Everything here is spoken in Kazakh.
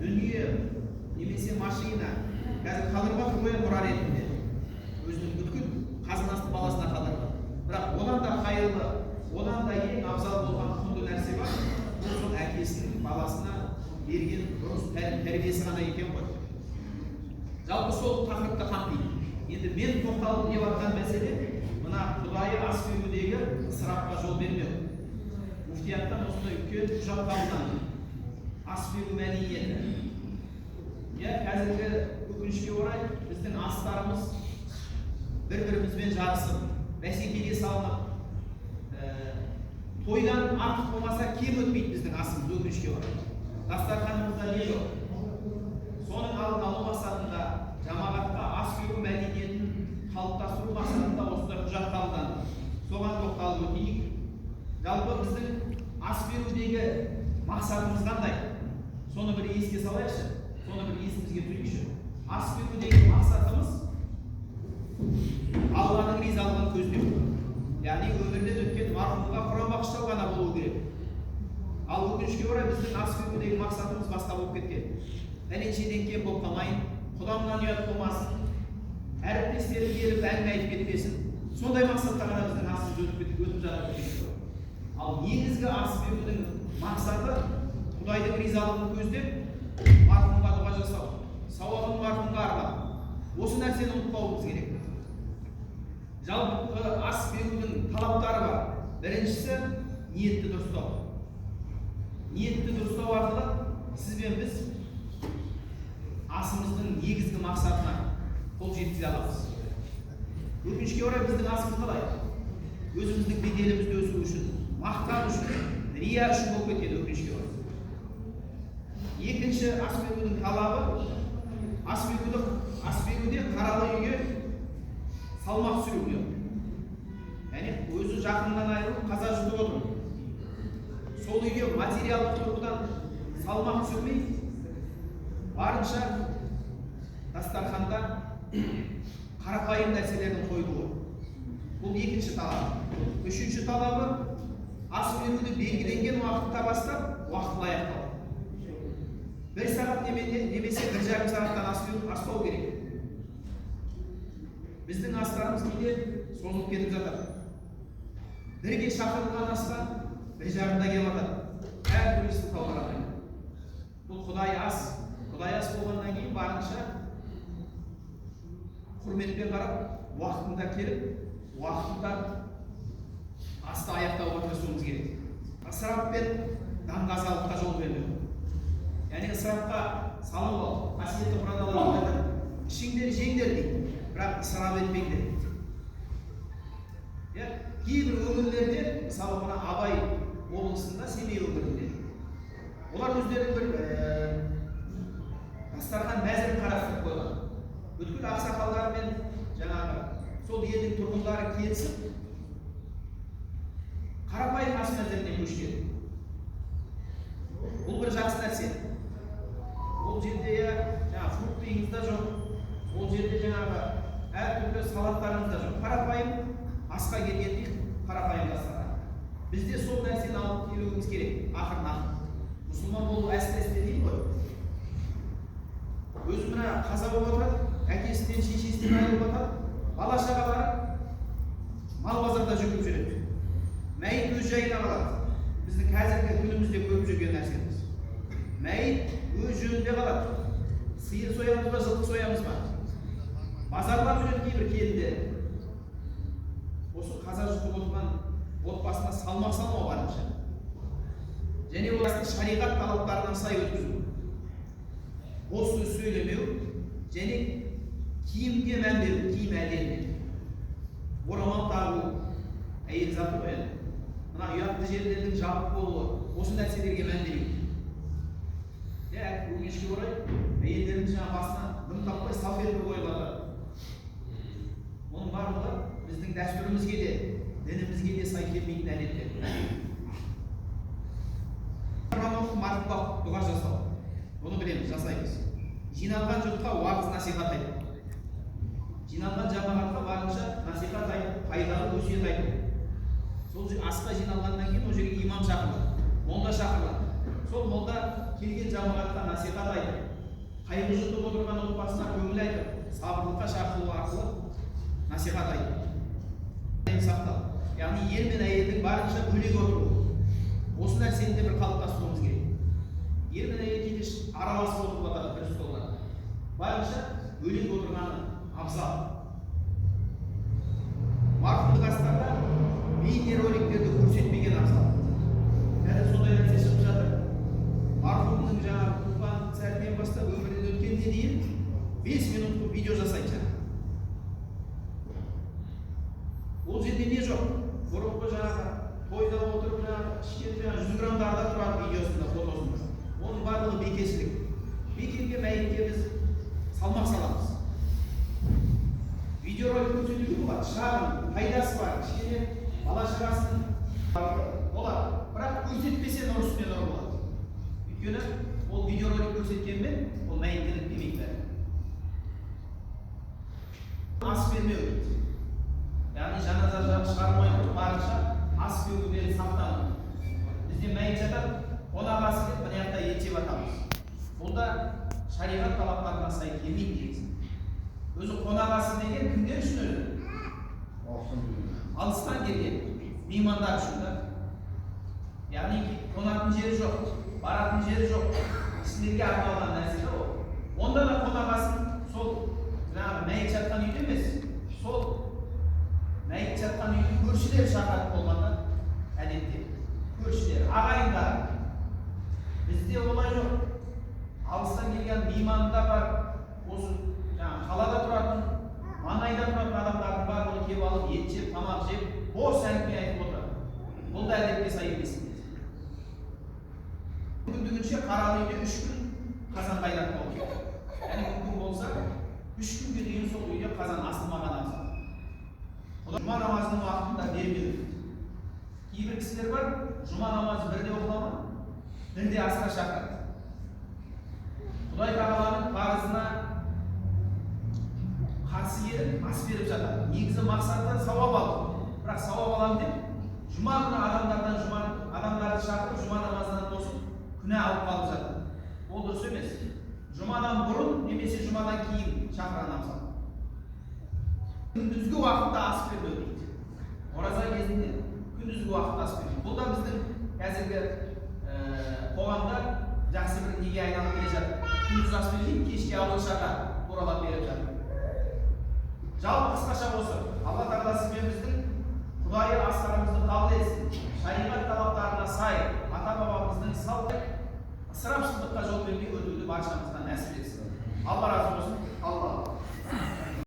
дүние немесе машина қазір қалдырып жатыр ғой мұра ретінде өзінің бүткіл қазынасын баласына қалдырған. Бірақ одан да қайырлы, одан да ең абзал болған құнды нәрсе бар. Бұл сол әкесінің баласына берген дұрыс тәрбиесі ғана екен ғой. Жалпы сол тақырыпты қамтиды. Енді мен тоқталып деп жатқан мәселе мына Құдайы ас берудегі ысырапқа жол бермеу. Муфтияттан осындай үлкен құжат қабылданды. Ас беру мәдениеті. Қазіргі өкінішке орай біздің астарымыз бір-бірімізбен жарысып, бәсекеге салынып, тойдан артық болмаса кем өтпейді біздің асымыз өкінішке орай. Дастарханымызда не жоқ? Соның алдын алу мақсатында жамағатқа ас беру мәдениетін қалыптастыру мақсатында осындай құжат қабылданды. Соған тоқталып өтейік. Жалпы біздің ас берудегі мақсатымыз қандай? Соны бір еске салайықшы, соны бір есімізге түйейікші. Ас берудегі мақсатымыз Алланың ризалығын көздеу. Яғни өмірден өткен марқұмға құран бағыштау ғана болу керек. Ал өкінішке орай біздің ас берудегі мақсатымыз басқа болып кеткен. Пәленшеден кем болып қалмайын, құдамнан ұят болмасын, әріптестері келіп әңгіме айтып кетпесін. Сондай мақсатта ғана біздің асымыз өтіп жатыр. Ал негізгі ас берудің мақсаты Құдайдың ризалығын көздеп, марқұмға дұға жасау, сауабын марқұмға арнау. Осы нәрсені ұмытпауымыз керек. Жалпы ас берудің талаптары бар. Біріншісі ниетті дұрыстау. Ниетті дұрыстау арқылы сіз бен біз асымыздың негізгі мақсатына қол жеткізе аламыз. Өкінішке орай біздің асымыз қалай? Өзіміздің беделімізді өсіру үшін, мақтан үшін, рия үшін болып кетеді өкінішке орай. Екінші ас берудің талабы, ас беруде қаралы үйге салмақ түсіру. Яғни өзі жақыннан айырылып қаза жұтып отыр. Сол үйге материалдық тұрғыдан салмақ түсірмей, барынша дастарханда қарапайым нәрселердің қойылуы. Бұл екінші талабы. Үшінші талабы ас беруді белгіленген уақытта бастап, уақытылы аяқтау. 1 сағат немесе 1,5 сағаттан аспау керек. Біздің астарымыз кейде созылып кетіп жатыр. Бірге шақырылған астан 1,5-да келіп жатыр. Әртүрлісін талқыламайды. Бұл Құдай ас болғаннан кейін барынша құрметпен қарап, уақытында келіп, уақытында асты аяқтауға тырысуымыз керек. Ысырап пен даңғазалыққа жол бермеу. Яғни ысырапқа салып ал, қасиетті Құран Алла айтады, ішіңдер жеңдер дейді, бірақ ысырап етпеңдер дейді. Кейбір өңірлерде, мысалы мына Абай облысында, Семей өңірінде, олар өздерінің бір дастархан мәзірін қарастырып қойған. Бүткіл ақсақалдар мен жаңағы сол елдің тұрғындары келісіп, қарапайым ас мәзіріне көшкен. Бұл бір жақсы нәрсе. Ол жерде жаңағы фруктыңыз да жоқ, ол жерде жаңағы әртүрлі салаттарыңыз да жоқ. Қарапайым асқа келгенде қарапайым дастархан. Бізде сол нәрсені алып келуіміз керек, ақырын. Мұсылман болу әсте дейді ғой. Өзі мына қаза болып отырады, әкесінен, шешесінен айырылып отырады, бала шағалары мал базарда жүріп жүреді. Мәйіт өз жайына қалады. Біздің қазіргі күнімізде көріп жүрген нәрсеміз. Мәйіт өз жөнінде қалады. Сиыр соямыз ба, жылқы соямыз ба? Базарлап жүреді кейбір келіндер. Осы қаза жұтып отырған отбасына салмақ салмау барынша. Және олардың шариғат талаптарына сай өткізу. Бос сөз сөйлемеу, және киімге мән беру, киім әдемі. Орамал тағу, әйел заты ғой. Мына ұятты жерлердің жабық болуы, осы нәрселерге мән берейік. Өкінішке орай, әйелдердің жаңа басына дым таппай салфетка қойылады. Оның барлығы біздің дәстүрімізге де, дінімізге де сай келмейтін әдеттер. Марқұмға дұға жасау. Оны білеміз, жасаймыз. Жиналған жұртқа уағыз насихат айту. Жиналған жамағатқа барынша насихат айту, пайдалы өсиет айту. Сол асқа жиналғаннан кейін ол жерге имам шақырылады, молда шақырылады. Сол молда келген жамағатқа насихат айтып, қайғы жұтып отырған отбасына көңіл айтып, сабырлыққа шақыру арқылы насихат айтып. Сақтау. Яғни ер мен әйелдің барынша бөлек отыруы. Осы нәрсені де бір қалыптастыруымыз керек. Ер мен әйел кейде араласып отырып жатады бір столда. Барынша бөлек отырғаны абзал. Марқұмдық астарда бейнероликтерді көрсетпеген абзал. Қазір сондай нәрсе шығып жатыр. Марқұмның жаңағы туған сәтінен бастап өмірден өткеніне дейін 5 минуттық видео жасайды. Ол жерде не жоқ? Бұрынғы жаңағы тойда отырып жаңағы ішкен 100 граммдарда тұрады видеосында, фотосында. Оның барлығы бекершілік. Бекерге мәйітке біз салмақ саламыз. Видеоролик көрсетуге болады, шағын, пайдасы бар, кішкене бала шағасының болады. Бірақ көрсетпесе нұр үстіне нұр болады. Өйткені ол видеоролик көрсеткенмен ол мәйіттілік демейді. Ас бермеу дейді. Яғни жаназа шығармай барынша ас беруден сақтану. Бізде мәйіт жатады, қонақ асы деп мына жақта ет жеп атамыз. Бұл да шариғат талаптарына сай келмейді негізі. Өзі қонақ асы деген кімдер үшін өзі? Алыстан келген меймандар үшін да. Яғни қонатын жері жоқ, баратын жері жоқ. Кісілерге арналған нәрсе ол. Онда да қонақ асын сол жаңағы мәйіт жатқан үйде емес, сол мәйіт жатқан үйдің көршілер шақырып болғанда әдетте көршілер, ағайындар. Бізде олай жоқ. Алыстан келген мейманда бар, осы жаңағы қалада тұратын, маңайда тұратын адамдардың барлығы келіп алып, ет жеп, тамақ жеп, бос әңгіме айтып отырады. Бұл да әдетке сай емес. Мүмкіндігінше қаралы үйде 3 күн қазан қайнатпау керек. Яғни мүмкін болса 3 күнге дейін сол үйде қазан асылмаған абзал. Жұма намазының уақытында бермеу. Кейбір кісілер бар, жұма намазы бірде оқылама, бірде асқа шақырады. Құдай тағаланың парызына қарсы келіп ас беріп жатады. Негізі мақсаты сауап алу. Бірақ сауап аламын деп, жұма күні адамдарды шақырып, жұма намазынан тосып, күнә алып қалып жатады. Ол дұрыс емес. Жұмадан бұрын немесе жұмадан кейін шақырған абзал. Күндізгі уақытта ас бермеу дейді. Ораза кезінде күндізгі уақытта ас бермеу. Бұл да біздің қазіргі қоғамда жақсы бір неге айналып келе жатыр. Күндіз ас бермейді, кешке ауылшаға туралап беріп жатыр. Жалпы қысқаша осы. Алла тағала сізбен біздің Құдайы астарымызды қабыл етсін. Шариғат талаптарына сай, ата-бабамыздың салт ысырапшылдыққа жол бермей өтуді баршамыздан нәсіп етсін. Алла разы болсын.